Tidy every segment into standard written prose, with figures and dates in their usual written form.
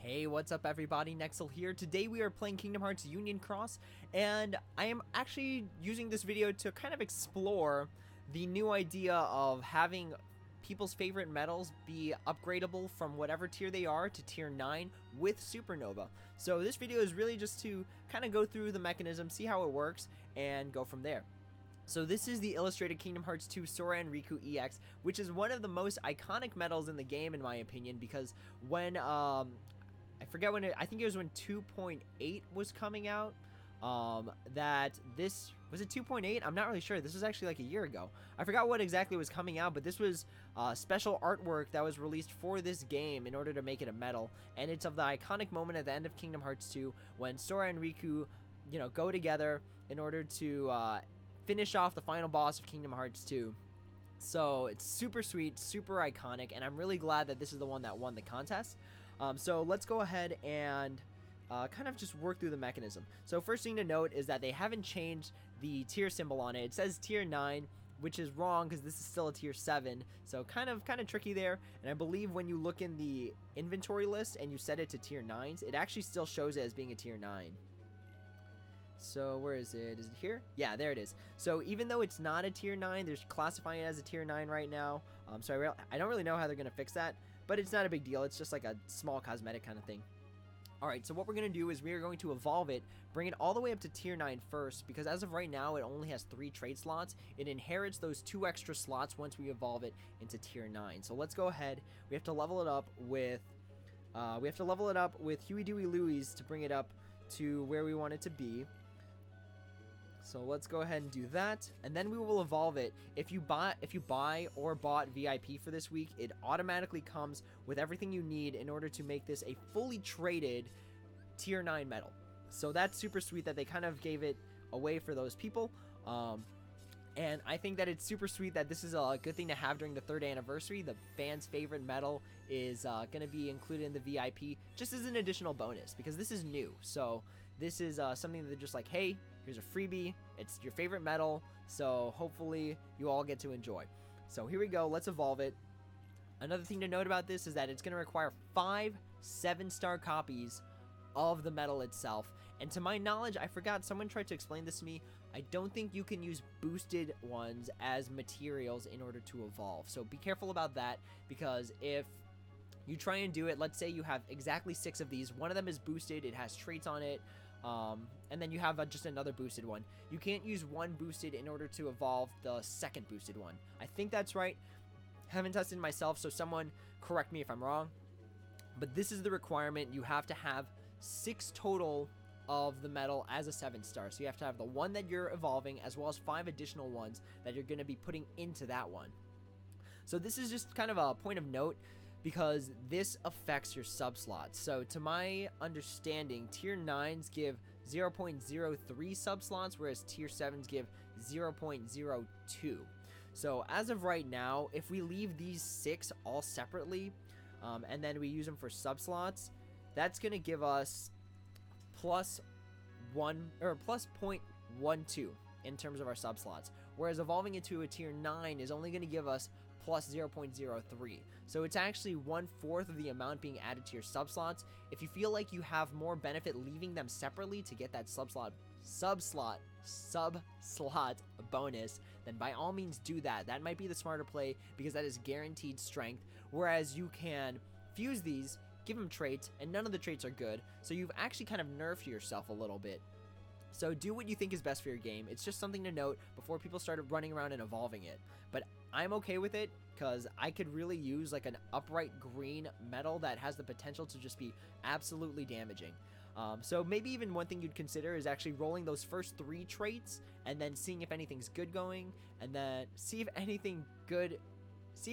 Hey, what's up everybody, Nexel here. Today we are playing Kingdom Hearts Union Cross, and I am actually using this video to kind of explore the new idea of having people's favorite medals be upgradable from whatever tier they are to tier 9 with Supernova. So this video is really just to kind of go through the mechanism, see how it works, and go from there. So this is the illustrated Kingdom Hearts 2 Sora and Riku EX, which is one of the most iconic medals in the game in my opinion, because when I forget when I think it was when 2.8 was coming out, that this was it 2.8. I'm not really sure. This was actually like a year ago. I forgot what exactly was coming out, but this was special artwork that was released for this game in order to make it a medal, and it's of the iconic moment at the end of Kingdom Hearts 2 when Sora and Riku, go together in order to finish off the final boss of Kingdom Hearts 2. So it's super sweet, super iconic, and I'm really glad that this is the one that won the contest. So let's go ahead and kind of just work through the mechanism. So first thing to note is that they haven't changed the tier symbol on it. It says tier 9, which is wrong because this is still a tier 7. So kind of tricky there. And I believe when you look in the inventory list and you set it to tier 9s, it actually still shows it as being a tier 9. So where is it? Is it here? Yeah, there it is. So even though it's not a tier 9, they're classifying it as a tier 9 right now. So I don't really know how they're going to fix that, but it's not a big deal. It's just like a small cosmetic kind of thing. Alright, so what we're going to do is we are going to evolve it, bring it all the way up to tier 9 first, because as of right now, it only has 3 trait slots. It inherits those 2 extra slots once we evolve it into tier 9. So let's go ahead. We have to level it up with Huey, Dewey, Louie's to bring it up to where we want it to be. So let's go ahead and do that, and then we will evolve it. If you buy or bought VIP for this week, it automatically comes with everything you need in order to make this a fully traded tier 9 medal. So that's super sweet that they kind of gave it away for those people. And I think that it's super sweet that this is a good thing to have during the 3rd anniversary. The fans' favorite medal is going to be included in the VIP just as an additional bonus, because this is new. So this is something that they're just like, hey, here's a freebie. It's your favorite medal, so hopefully you all get to enjoy. So here we go. Let's evolve it. Another thing to note about this is that it's going to require 5 7-star copies of the medal itself, and to my knowledge, I forgot, someone tried to explain this to me, I don't think you can use boosted ones as materials in order to evolve. So be careful about that, because if you try and do it, let's say you have exactly 6 of these, one of them is boosted, it has traits on it, and then you have just another boosted one. You can't use one boosted in order to evolve the second boosted one. I think that's right. Haven't tested myself, so someone correct me if I'm wrong. But this is the requirement. You have to have 6 total of the medal as a 7-star. So you have to have the one that you're evolving as well as 5 additional ones that you're going to be putting into that one. So this is just kind of a point of note, because this affects your sub slots. So to my understanding, tier 9s give 0.03 sub slots, whereas tier 7s give 0.02. So as of right now, if we leave these 6 all separately, and then we use them for sub slots, that's going to give us plus 0.12 in terms of our sub slots, whereas evolving it to a tier 9 is only going to give us plus 0.03. So it's actually 1/4 of the amount being added to your sub slots. If you feel like you have more benefit leaving them separately to get that sub slot bonus, then by all means do that. That might be the smarter play, because that is guaranteed strength, whereas you can fuse these, give them traits, and none of the traits are good, so you've actually kind of nerfed yourself a little bit. So do what you think is best for your game. It's just something to note before people started running around and evolving it. But I'm okay with it, because I could really use like an upright green medal that has the potential to just be absolutely damaging. So maybe even one thing you'd consider is actually rolling those first 3 traits and then seeing if anything's good going, and then see if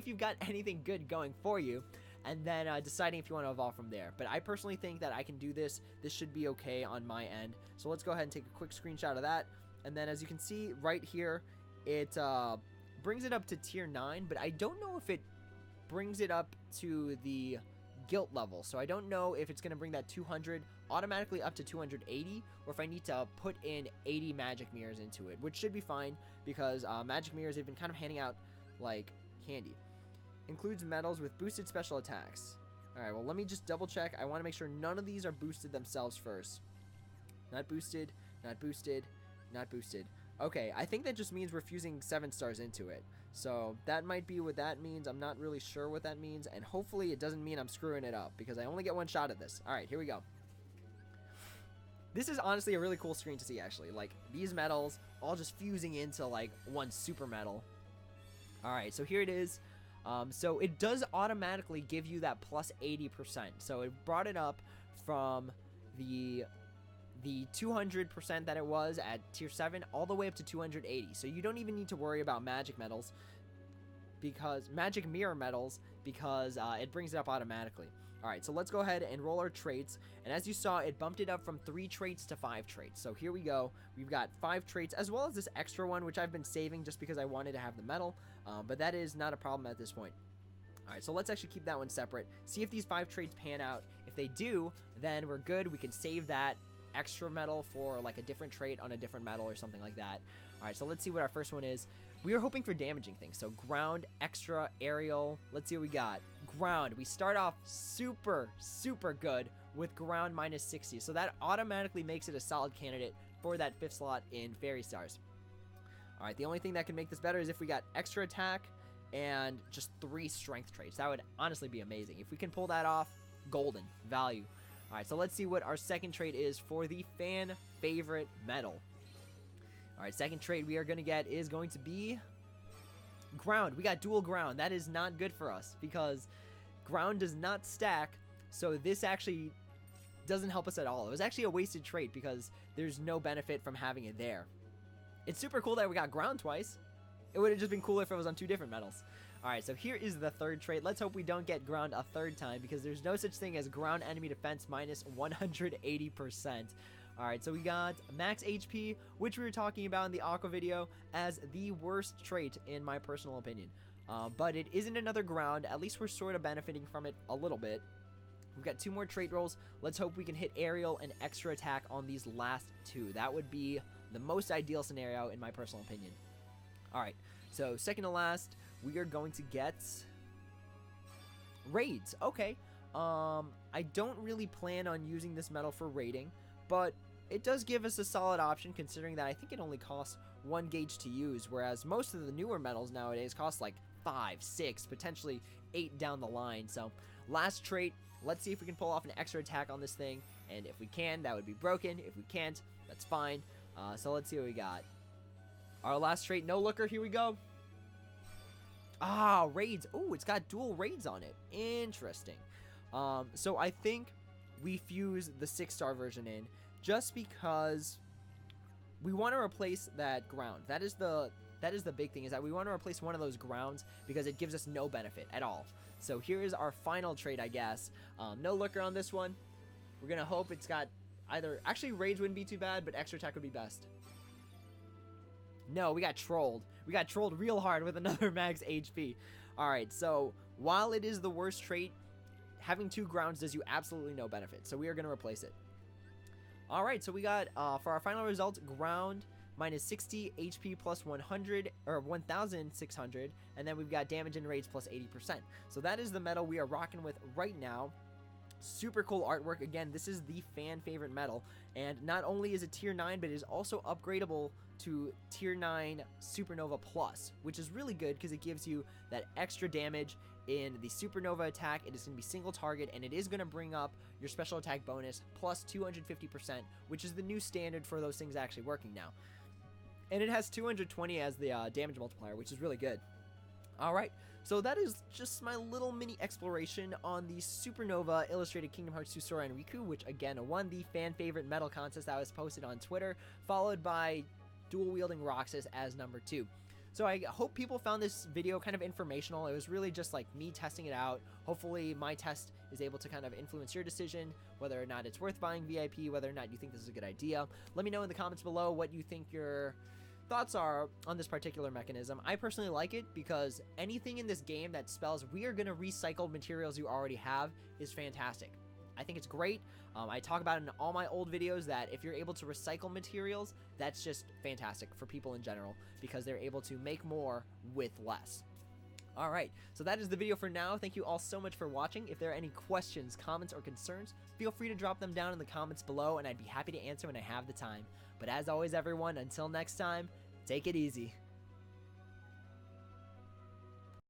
you've got anything good going for you, and then deciding if you want to evolve from there. But I personally think that I can do this. This should be okay on my end. So let's go ahead and take a quick screenshot of that. And then as you can see right here, it brings it up to tier 9, but I don't know if it brings it up to the guilt level. So I don't know if it's going to bring that 200 automatically up to 280, or if I need to put in 80 magic mirrors into it, which should be fine, because magic mirrors, they've been kind of handing out like candy. Includes medals with boosted special attacks. Alright, well, let me just double check. I want to make sure none of these are boosted themselves first. Not boosted, not boosted, not boosted. Okay, I think that just means we're fusing 7 stars into it. So that might be what that means. I'm not really sure what that means. And hopefully it doesn't mean I'm screwing it up, because I only get one shot at this. Alright, here we go. This is honestly a really cool screen to see, actually. Like, these metals all just fusing into, like, one super metal. Alright, so here it is. So it does automatically give you that plus 80%. So it brought it up from the 200% that it was at tier 7 all the way up to 280. So you don't even need to worry about magic metals, because magic mirror metals, because it brings it up automatically. Alright, so let's go ahead and roll our traits. And as you saw, it bumped it up from 3 traits to 5 traits. So here we go. We've got 5 traits, as well as this extra one, which I've been saving just because I wanted to have the metal. But that is not a problem at this point. Alright, so let's actually keep that one separate. See if these 5 traits pan out. If they do, then we're good. We can save that extra metal for like a different trait on a different metal or something like that. Alright, so let's see what our first one is. We are hoping for damaging things. So ground, extra, aerial. Let's see what we got. Ground. We start off super, super good with ground minus 60. So that automatically makes it a solid candidate for that 5th slot in Fairy Stars. Alright, the only thing that can make this better is if we got extra attack and just 3 strength traits. That would honestly be amazing. If we can pull that off, golden value. Alright, so let's see what our second trait is for the fan favorite metal. Alright, second trait we are going to get is going to be ground. We got dual ground. That is not good for us because ground does not stack, so this actually doesn't help us at all. It was actually a wasted trait because there's no benefit from having it there. It's super cool that we got ground twice. It would have just been cooler if it was on 2 different metals. Alright, so here is the third trait. Let's hope we don't get ground a third time, because there's no such thing as ground enemy defense minus 180%. Alright, so we got max HP, which we were talking about in the Aqua video as the worst trait in my personal opinion. But it isn't another ground. At least we're sort of benefiting from it a little bit. We've got 2 more trait rolls. Let's hope we can hit aerial and extra attack on these last 2. That would be the most ideal scenario in my personal opinion. Alright, so second to last, we are going to get raids. Okay, I don't really plan on using this metal for raiding, but it does give us a solid option considering that I think it only costs 1 gauge to use, whereas most of the newer metals nowadays cost like 5, 6, potentially 8 down the line. So last trait, let's see if we can pull off an extra attack on this thing, and if we can, that would be broken. If we can't, that's fine. So let's see what we got. Our last trait, no looker, here we go. Ah, raids. Oh, it's got dual raids on it. Interesting. So I think we fuse the 6-star version in just because we want to replace that ground. That is the big thing, is that we want to replace one of those grounds because it gives us no benefit at all. So here is our final trait, I guess. No looker on this one. We're going to hope it's got either... Actually, raids wouldn't be too bad, but extra attack would be best. No, we got trolled. We got trolled real hard with another max HP. Alright, so while it is the worst trait, having 2 grounds does you absolutely no benefit. So we are going to replace it. Alright, so we got, for our final result, ground minus 60, HP plus 100, or 1,600, and then we've got damage and raids plus 80%. So that is the metal we are rocking with right now. Super cool artwork. Again, this is the fan favorite metal, and not only is it tier 9, but it is also upgradable to tier 9 Supernova Plus, which is really good because it gives you that extra damage in the Supernova attack. It is going to be single target, and it is going to bring up your special attack bonus plus 250%, which is the new standard for those things actually working now. And it has 220 as the damage multiplier, which is really good. Alright, so that is just my little mini exploration on the Supernova Illustrated Kingdom Hearts 2 Sora and Riku, which again won the fan favorite metal contest that was posted on Twitter, followed by dual wielding Roxas as number 2. So I hope people found this video kind of informational. It was really just like me testing it out. Hopefully my test is able to kind of influence your decision, whether or not it's worth buying VIP, whether or not you think this is a good idea. Let me know in the comments below what you think your thoughts are on this particular mechanism. I personally like it because anything in this game that spells we are going to recycle materials you already have is fantastic. I think it's great. I talk about it in all my old videos that if you're able to recycle materials, that's just fantastic for people in general because they're able to make more with less. Alright, so that is the video for now. Thank you all so much for watching. If there are any questions, comments, or concerns, feel free to drop them down in the comments below, and I'd be happy to answer when I have the time. But as always, everyone, until next time, take it easy.